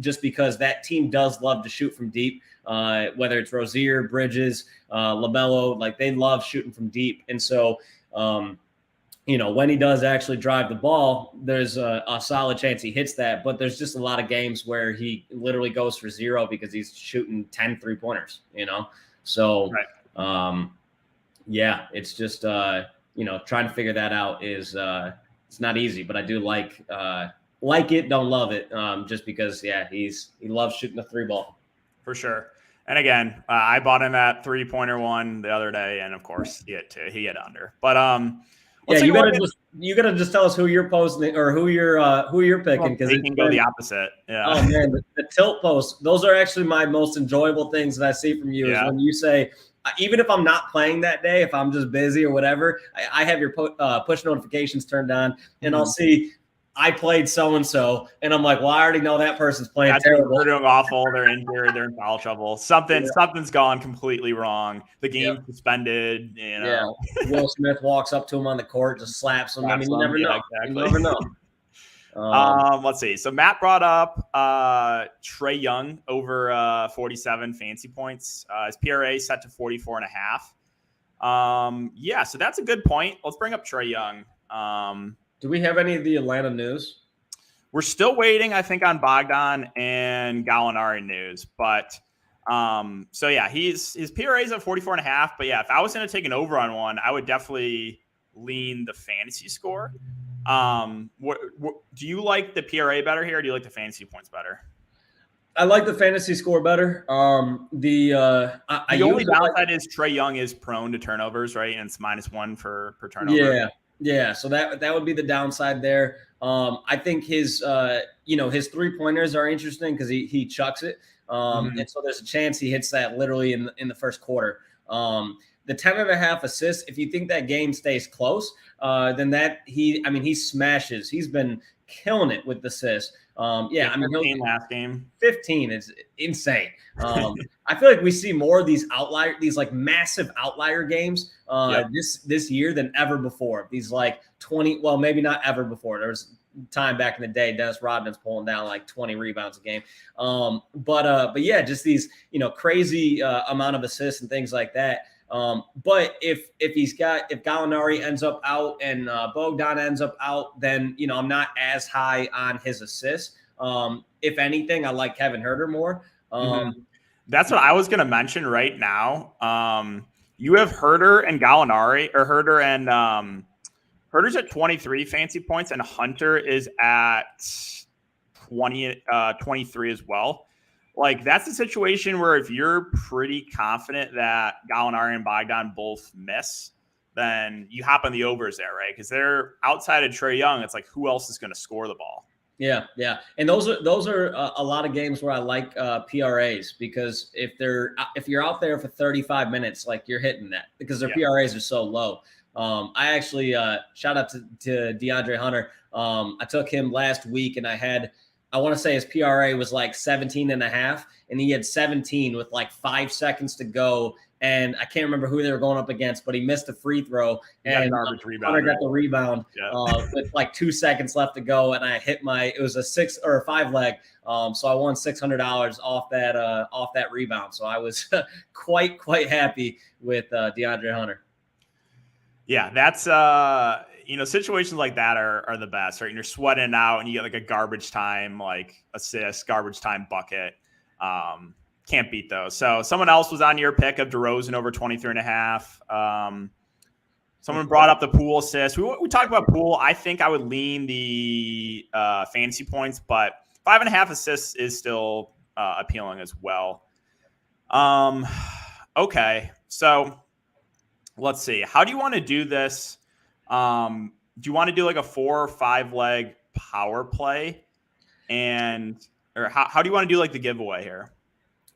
just because that team does love to shoot from deep. Whether it's Rozier, Bridges, LaMelo, like they love shooting from deep, and so when he does actually drive the ball, there's a solid chance he hits that. But there's just a lot of games where he literally goes for 0 because he's shooting 10 3-pointers, So, right. It's just, trying to figure that out is it's not easy. But I do like it, don't love it, just because, he loves shooting the 3 ball. For sure. And again, I bought him at 3-pointer one the other day, and of course he hit under. But you gotta just tell us who you're posting or who you're picking, because it can go the opposite. Yeah. Oh man, the tilt posts, those are actually my most enjoyable things that I see from you. Is when you say, even if I'm not playing that day, if I'm just busy or whatever, I have your push notifications turned on, and I'll see I played so-and-so, and I'm like, well, I already know that person's playing terrible. They're doing awful. They're injured. They're in foul trouble. Something's gone completely wrong. The game's suspended. Will Smith walks up to him on the court, just slaps him. I mean, you never know. Exactly. You never know. Let's see. So Matt brought up Trae Young over 47 fantasy points. His PRA set to 44.5. So that's a good point. Let's bring up Trae Young. Do we have any of the Atlanta news? We're still waiting, I think, on Bogdan and Gallinari news. But his PRA is at 44.5. But if I was going to take an over on one, I would definitely lean the fantasy score. Do you like the PRA better here, or do you like the fantasy points better? I like the fantasy score better. The only downside is Trae Young is prone to turnovers, right? And it's -1 per turnover. Yeah, so that would be the downside there. I think his 3-pointers are interesting because he chucks it, and so there's a chance he hits that literally in the first quarter. The 10.5 assists, if you think that game stays close, then he smashes. He's been killing it with the assists. 15 last game. 15 is insane. I feel like we see more of these like massive outlier games this year than ever before. These like 20, well, maybe not ever before. There was time back in the day, Dennis Rodman's pulling down like 20 rebounds a game. Just these, crazy amount of assists and things like that. But if Gallinari ends up out and Bogdan ends up out, then I'm not as high on his assists. If anything, I like Kevin Huerter more. That's what I was going to mention right now. You have Huerter and Gallinari, or Huerter and Huerter's at 23 fancy points, and Hunter is at 23 as well. Like, that's a situation where if you're pretty confident that Gallinari and Bogdan both miss, then you hop on the overs there, right? Because they're outside of Trae Young. It's like, who else is going to score the ball? Yeah. And those are a lot of games where I like PRAs, because if you're out there for 35 minutes, like, you're hitting that because their PRAs are so low. I actually shout out to DeAndre Hunter. I took him last week, and I want to say his PRA was like 17.5, and he had 17 with like 5 seconds to go. And I can't remember who they were going up against, but he missed a free throw, and Hunter got the rebound with like 2 seconds left to go. And I hit it was a 6 or a 5 leg. So I won $600 off that rebound. So I was quite happy with DeAndre Hunter. Yeah, that's situations like that are the best, right? And you're sweating out, and you get like a garbage time like assist, garbage time bucket. Can't beat those. So someone else was on your pick of DeRozan over 23.5. Someone brought up the Poole assist. We talked about Poole. I think I would lean the fantasy points, but 5.5 assists is still appealing as well. Okay, so let's see. How do you want to do this? Do you want to do like a 4 or 5 leg power play? Or how do you want to do like the giveaway here?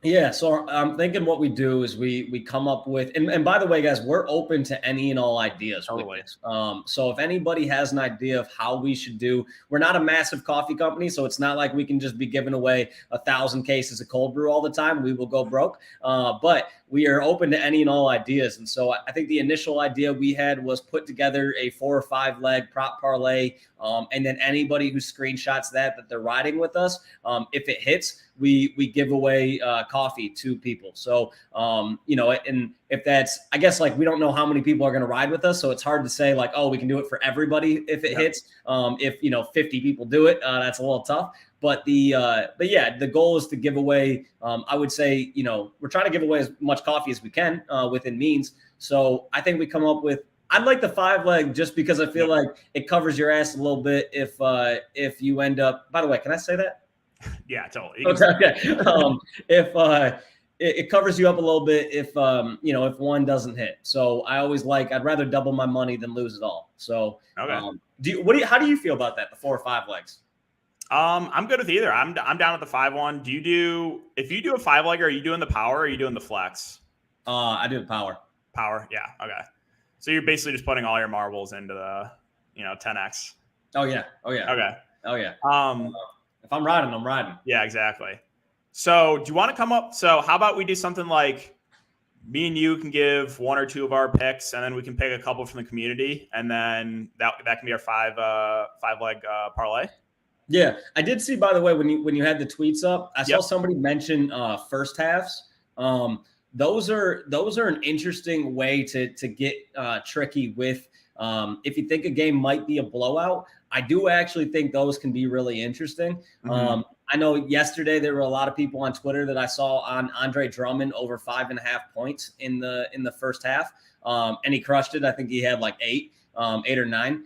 Yeah, so I'm thinking what we do is we come up with, and by the way, guys, we're open to any and all ideas Totally. with this. So if anybody has an idea of how we should do, we're not a massive coffee company, so it's not like we can just be giving away 1,000 cases of cold brew all the time. We will go broke. But we are open to any and all ideas. And so I think the initial idea we had was put together a 4 or 5 leg prop parlay. And then anybody who screenshots that they're riding with us, if it hits, we give away coffee to people. So, and if that's, I guess, like, we don't know how many people are going to ride with us. So it's hard to say like, oh, we can do it for everybody if it hits. If 50 people do it, that's a little tough. But the goal is to give away, I would say, we're trying to give away as much coffee as we can within means. So I think we come up with, I'd like the 5 leg just because I feel like it covers your ass a little bit if you end up, by the way, can I say that? Yeah, totally. Okay. If it covers you up a little bit if one doesn't hit. So I always I'd rather double my money than lose it all. So okay. How do you feel about that? The 4 or 5 legs? I'm good with either. I'm down with the 5-1. If you do a 5 leg, are you doing the power or are you doing the flex? I do the power. Power, yeah. Okay. So you're basically just putting all your marbles into the 10x. Oh yeah. Okay. Oh yeah. If I'm riding, I'm riding. Yeah, exactly. So do you want to come up? So how about we do something like me and you can give 1 or 2 of our picks, and then we can pick a couple from the community, and then that can be our 5 leg parlay. Yeah, I did see, by the way, when you had the tweets up, I saw somebody mention first halves. Those are an interesting way to get tricky with. If you think a game might be a blowout, I do actually think those can be really interesting. Mm-hmm. I know yesterday there were a lot of people on Twitter that I saw on Andre Drummond over 5.5 points in the first half, and he crushed it. I think he had like 8 or 9.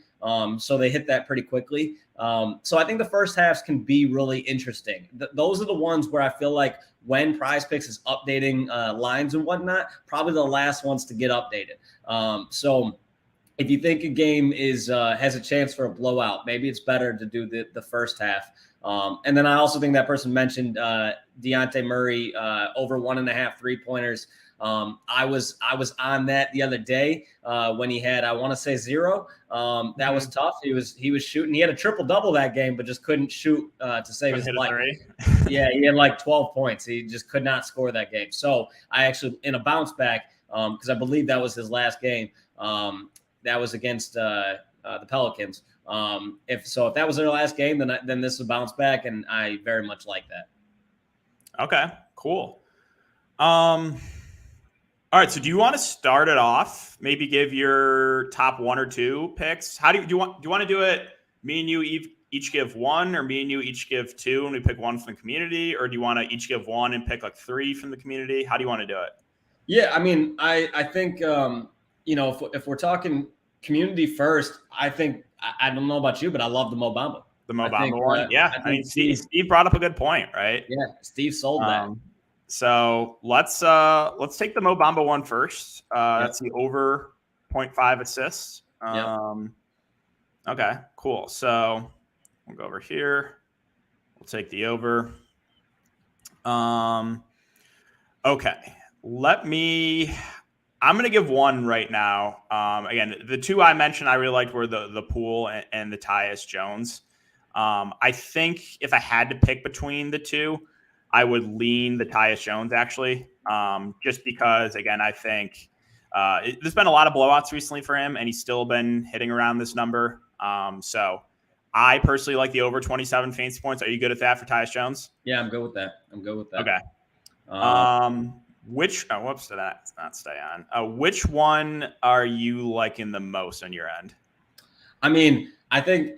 So they hit that pretty quickly. So I think the first halves can be really interesting. Those are the ones where I feel like when PrizePicks is updating lines and whatnot, probably the last ones to get updated. So if you think a game has a chance for a blowout, maybe it's better to do the first half. And then I also think that person mentioned Dejounte Murray over 1.5 3-pointers. I was on that the other day when he had, I want to say 0. That was tough. He was shooting. He had a triple double that game, but just couldn't shoot to save his life. Yeah, he had like 12 points. He just could not score that game. So I actually, in a bounce back, because I believe that was his last game. That was against the Pelicans. If that was their last game, then this is a bounce back, and I very much like that. Okay, cool. All right, so do you want to start it off? Maybe give your top 1 or 2 picks. How do you want to do it? Me and you each give 1, or me and you each give 2, and we pick 1 from the community, or do you want to each give 1 and pick like 3 from the community? How do you want to do it? Yeah, I mean, I think if we're talking community first, I think I don't know about you, but I love the Mo Bamba. The Mo Bamba one, yeah. I mean, Steve brought up a good point, right? Yeah, Steve sold that. So let's take the Mo Bamba one first. That's the over 0.5 assists. Okay, cool. So we'll go over here. We'll take the over. Okay. I'm going to give 1 right now. Again, the 2 I mentioned I really liked were the Poole and the Tyus Jones. I think if I had to pick between the 2, I would lean the Tyus Jones, actually, just because, again, I think there's been a lot of blowouts recently for him, and he's still been hitting around this number. So I personally like the over 27 fantasy points. Are you good at that for Tyus Jones? Yeah, I'm good with that. Okay. Whoops, did that not stay on? Which one are you liking the most on your end? I mean, I think,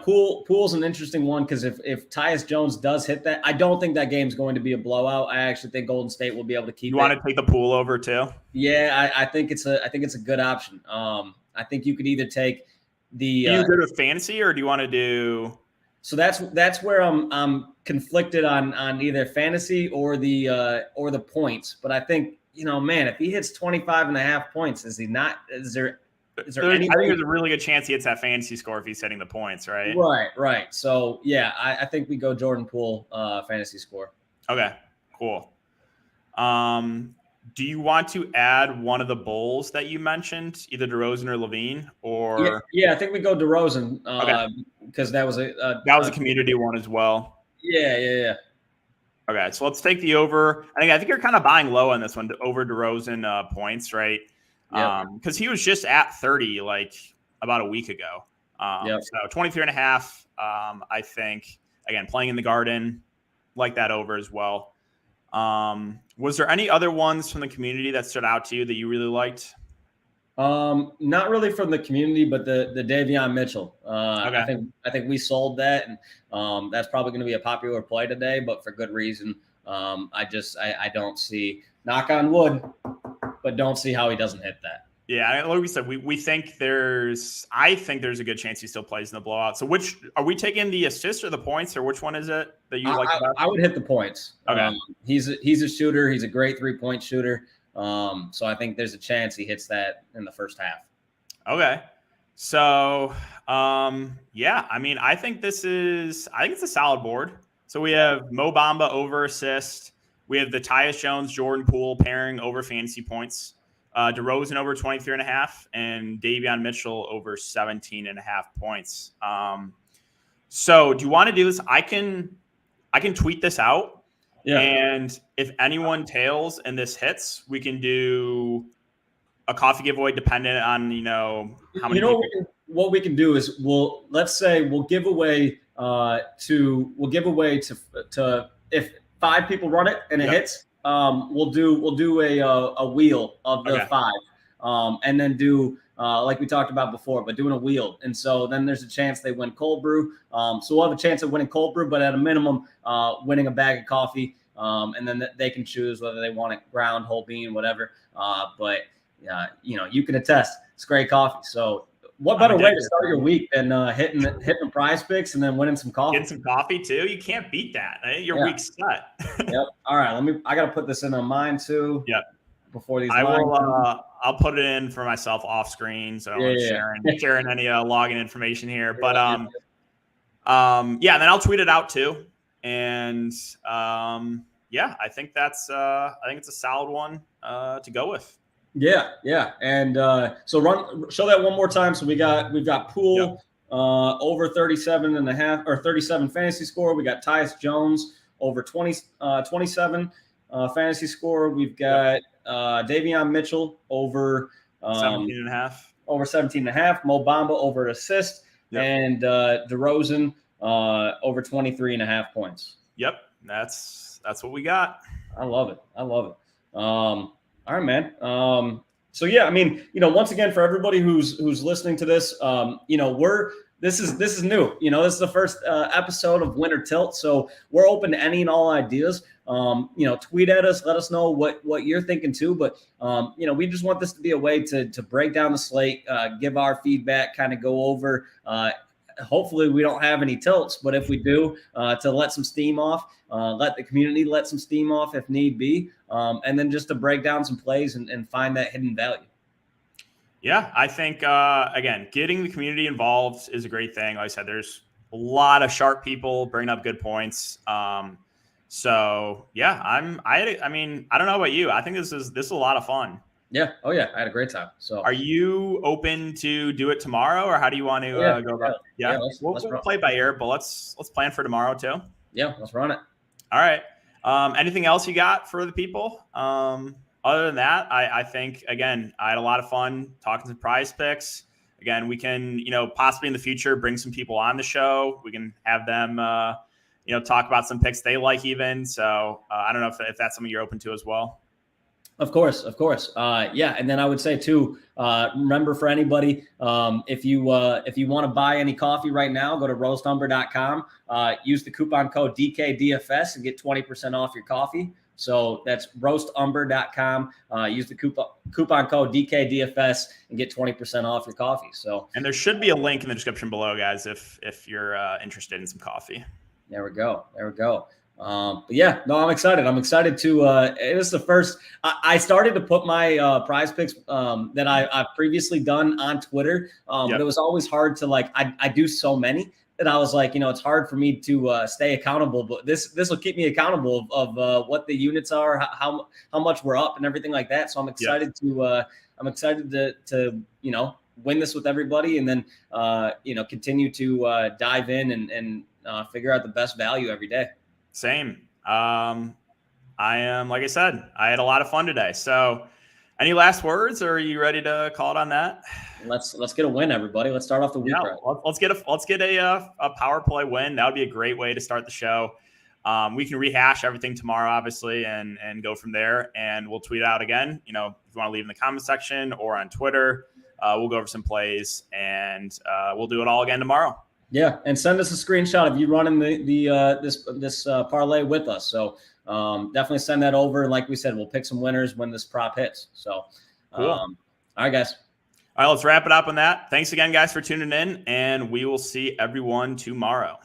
Poole's an interesting one because if Tyus Jones does hit that, I don't think that game's going to be a blowout. I actually think Golden State will be able to keep it. You want to take the Poole over too? Yeah, I think it's a good option. I think you could either take the. Do you go to fantasy, or do you want to do? So that's where I'm conflicted on either fantasy or the points. But I think, man, if he hits 25.5 points, is there any I think there's a really good chance he hits that fantasy score if he's hitting the points, right? Right. So yeah, I think we go Jordan Poole fantasy score. Okay, cool. Do you want to add one of the Bulls that you mentioned, either DeRozan or Levine, or yeah, I think we go DeRozan because that was a community one as well. Yeah. Okay, so let's take the over. I think you're kind of buying low on this one, over DeRozan points, right? Because he was just at 30 like about a week ago. So 23.5. I think, again, playing in the Garden, like that over as well. Was there any other ones from the community that stood out to you that you really liked? Not really from the community, but the Davion Mitchell. Okay. I think we sold that, and that's probably going to be a popular play today, but for good reason. I don't see, knock on wood, but don't see how he doesn't hit that. Yeah, like we said, we think I think there's a good chance he still plays in the blowout. So which are we taking, the assists or the points, or which one is it that you like about? I would hit the points. Okay. He's a shooter. He's a great 3-point shooter. So I think there's a chance he hits that in the first half. Okay. So I think it's a solid board. So we have Mo Bamba over assist. We have the Tyus Jones, Jordan Poole pairing over fantasy points. DeRozan over 23.5 and Davion Mitchell over 17.5 points. So do you want to do this? I can tweet this out. Yeah. And if anyone tails and this hits, we can do a coffee giveaway dependent on, how many people. What we can do is we'll give away to if 5 people run it and it hits, we'll do a wheel of the 5, and then do like we talked about before, but doing a wheel. And so then there's a chance they win cold brew. So we'll have a chance of winning cold brew, but at a minimum, winning a bag of coffee. And then they can choose whether they want it ground, whole bean, whatever. But you can attest it's great coffee. So what better way to start your week than hitting PrizePicks and then winning some coffee? Getting some coffee too. You can't beat that. Your week's set. Yep. All right. I got to put this in on mine too. Yep. Before these, I'll put it in for myself off screen, so sharing any login information here. But and then I'll tweet it out too. And I think it's a solid one to go with. Yeah. And show that one more time. So we've got Poole over 37.5 or 37 fantasy score. We got Tyus Jones over 27 fantasy score. We've got Davion Mitchell over 17.5. Over 17.5. Mo Bamba over assist. Yep. And DeRozan over 23.5 points. Yep. That's what we got. I love it. All right, man. So yeah, I mean, once again, for everybody who's listening to this, this is new. This is the first episode of Winter Tilt, so we're open to any and all ideas. Tweet at us, let us know what you're thinking too. But we just want this to be a way to break down the slate, give our feedback, kind of go over. Hopefully we don't have any tilts, but if we do, to let some steam off, let the community let some steam off if need be, and then just to break down some plays and find that hidden value. Yeah, I think, again, getting the community involved is a great thing. Like I said, there's a lot of sharp people bringing up good points. So yeah, I don't know about you. I think this is a lot of fun. Yeah. Oh yeah. I had a great time. So are you open to do it tomorrow, or how do you want to go about it? Yeah. We'll play by ear, but let's plan for tomorrow too. Yeah. Let's run it. All right. Anything else you got for the people? Other than that, I think, again, I had a lot of fun talking to PrizePicks. Again, we can, possibly in the future, bring some people on the show. We can have them, talk about some picks they like even. So I don't know if that's something you're open to as well. Of course. Yeah. And then I would say too, remember, for anybody, if you want to buy any coffee right now, go to roastumber.com, use the coupon code DKDFS and get 20% off your coffee. So that's roastumber.com. Use the coupon code DKDFS and get 20% off your coffee. So, and there should be a link in the description below, guys, if you're interested in some coffee. There we go. But yeah, no, I'm excited. I'm excited to. It was the first. I started to put my PrizePicks that I've previously done on Twitter, but it was always hard to like. I do so many that I was like, it's hard for me to stay accountable. But this will keep me accountable of what the units are, how much we're up, and everything like that. So I'm excited to. I'm excited to win this with everybody, and then continue to dive in and figure out the best value every day. Same. I am, like I said, I had a lot of fun today. So any last words, or are you ready to call it on that? Let's get a win, everybody. Let's start off the week. Yeah, let's get a power play win. That would be a great way to start the show. We can rehash everything tomorrow, obviously, and go from there. And we'll tweet out again. If you want to leave in the comment section or on Twitter, we'll go over some plays, and we'll do it all again tomorrow. Yeah, and send us a screenshot of you running this parlay with us. So definitely send that over. Like we said, we'll pick some winners when this prop hits. So, cool. All right, guys. All right, let's wrap it up on that. Thanks again, guys, for tuning in, and we will see everyone tomorrow.